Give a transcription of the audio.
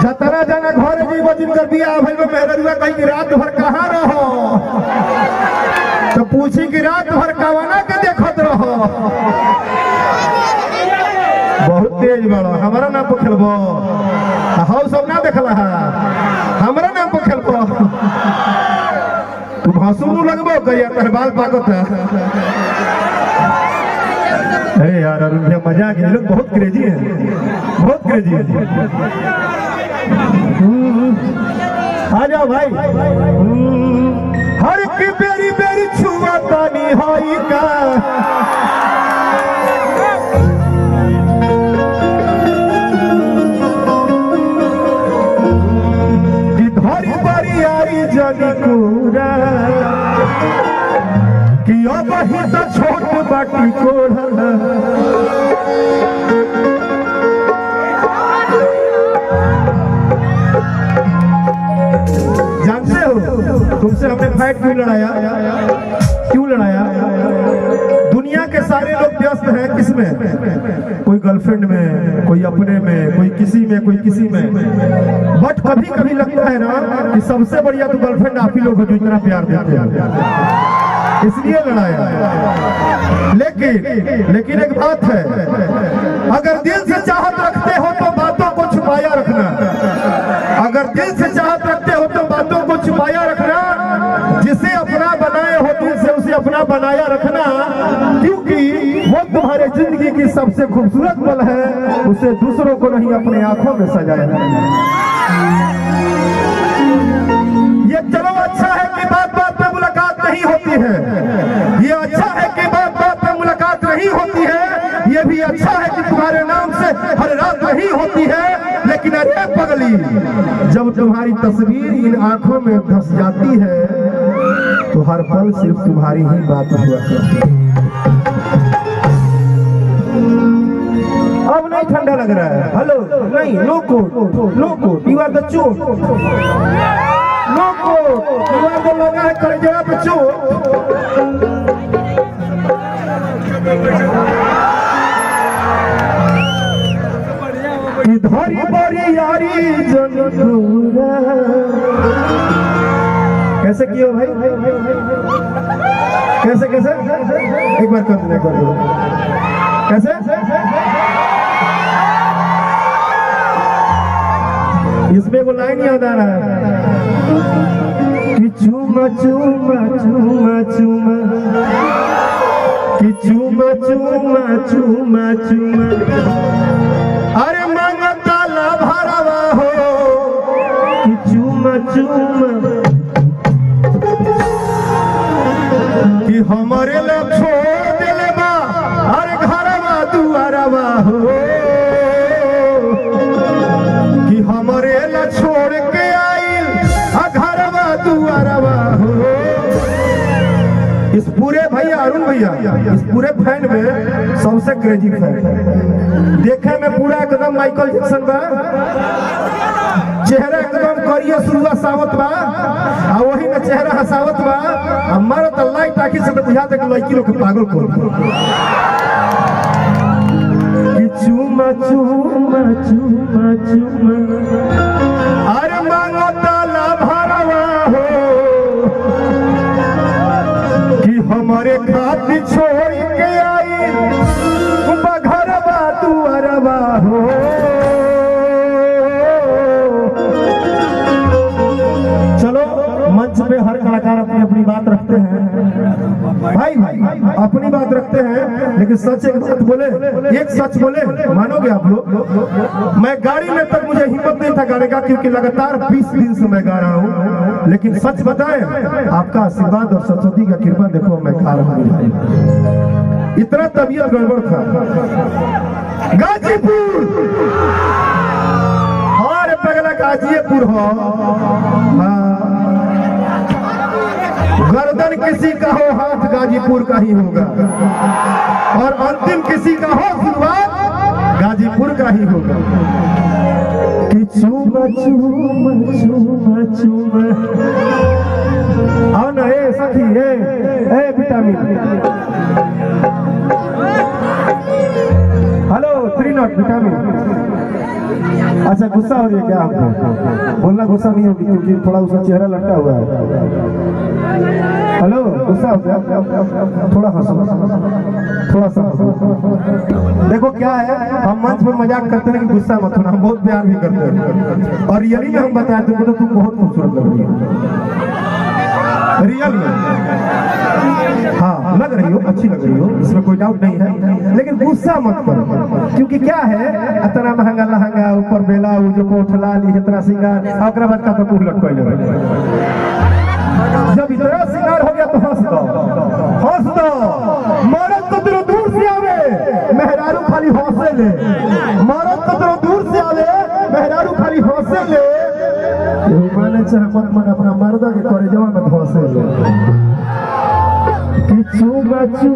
जतरा जना घर जीव जिनकर बियाह भइल बा मेहररुआ कहीं कि रात भर कहाँ रहो तो पूछी कि रात भर कवाना के देखत रहो। बहुत तेज बड़ो हमारा नाम पर खेलबो हाउ सब ना देखला हमारा नाम पर खेलबो तू भासुनु लगबो करिया तर बाल पाकत है। अरे यार अरुण भैया मजाक ये लोग बहुत क्रेजी है बहुत क्रेजी है। आ जाओ भाई हर की बेरी बेरी छुआ तानी होई का धरी बड़ी यारी जनी पूरा कि अब ही तो छोट बाटी कोढ़ा जानते हो तुमसे हमने फाइट क्यों लड़ाया दुनिया के सारे लोग व्यस्त हैं किसमें कोई गर्लफ्रेंड में कोई अपने में कोई किसी में बट कभी कभी लगता है ना कि सबसे बढ़िया तो गर्लफ्रेंड आप ही लोग हो जो इतना प्यार देते हैं इसलिए लड़ाया। लेकिन एक बात है अगर दिल से चाहत रखते हो तो बातों को छुपाया रखना अगर दिल से चाहत रखते हो तो बातों को छुपाया रखना जिसे अपना बनाए हो दिल से उसे अपना बनाया रखना क्योंकि वो तुम्हारे जिंदगी की सबसे खूबसूरत पल है उसे दूसरों को नहीं अपने आंखों में सजाया रखना। ये चलो अच्छा है कि बात बात पे मुलाकात नहीं होती है ये अच्छा है कि बात बात पे मुलाकात नहीं होती है ये भी अच्छा है कि तुम्हारे नाम से हर रात नहीं होती है लेकिन अरे पगली जब तुम्हारी तस्वीर इन आंखों में धस जाती है तो हर पल सिर्फ तुम्हारी ही बात हुआ करती है। अब नहीं ठंडा लग रहा है हेलो नहीं no coat you are the चोट no coat you are the लगा है कलेजा पे चोट। धरी बड़ी यारी जनूरा कैसे किया भाई कैसे एक बार कर दो कैसे इसमें वो लाइन याद आ रहा है कि चूमा चूमा चूमा चूमा कि चूमा चूमा चूमा चूमा अरे मांगता ला भरवा हो कि चूमा चूमा कि हमारे ला छोड़ देले बा अरे घरवा दुआरवा हो कि हमारे ला छोड़ के आइल घरवा दुआरवा हो। इस पूरे भैया अरुण भैया इस पूरे फैन में सबसे क्रेजी फैन देखे में पूरा एकदम माइकल जैक्सन बा चेहरा एकदम करिया सुरुआ सावत बा आ वही में चेहरा हसावत बा हमारा तो लाइट टाकी से तो बुझाते कि लड़की लोग पागल कर कि चूमा चूमा चूमा चूमा अरे मांगो ताला भरवा हो कि हमारे खातिर छोड़ के आई घरवा दुआरवा हो। चलो मंच पे हर कलाकार अपनी अपनी बात रखते हैं भाई अपनी बात रखते हैं लेकिन सच एक बात बोले एक सच बोले मानोगे आप लोग मैं गाड़ी में तक मुझे हिम्मत नहीं था गाने का क्योंकि लगातार 20 दिन से मैं गा रहा हूँ लेकिन सच बताएं आपका आशीर्वाद और सरस्वती का कृपा देखो मैं गा रहा हूँ इतना तबीयत गड़बड़ था। गाजीपुर और पगला गाजीपुर हो गर्दन किसी का हो हाथ गाजीपुर का ही होगा और अंतिम किसी का हो शुरुआत गाजीपुर का ही होगा कि चूमा चूमा चूमा चूमा आओ ना ए सखी A vitamin hello 3 not vitamin. अच्छा गुस्सा हो रही है क्या आपको? बोलना गुस्सा नहीं होगी क्योंकि थोड़ा उसका चेहरा लटका हुआ है। हेलो गुस्सा हो गया? थोड़ा हंसो, थोड़ा सा हंसो। देखो क्या है, हम मंच पर मजाक करते हैं कि गुस्सा मत होना, हम बहुत प्यार भी करते हैं और रियली में हम बताए तुमको तो तुम बहुत खूबसूरत लग रही हो, रियल में। हाँ लग रही हो, अच्छी लग रही हो, इसमें कोई डाउट नहीं है, लेकिन गुस्सा मत करो क्योंकि क्या है, इतना महंगा लहंगा, ऊपर बेला जो कोठला ली, इतना सिंगार, और बाद का तो मुंह लटकोले। जब इतना सिंगार हो गया तो हंस दो, हंस दो। मरद तो तेरे दूर से आवे, मेहरारू खाली हंसे ले। मरद तो तेरे दूर से आवे, मेहरारू खाली हंसे ले। माने चाहे मत मन अपना मर्दा के करे जवान में हंसे ले। किचू बचू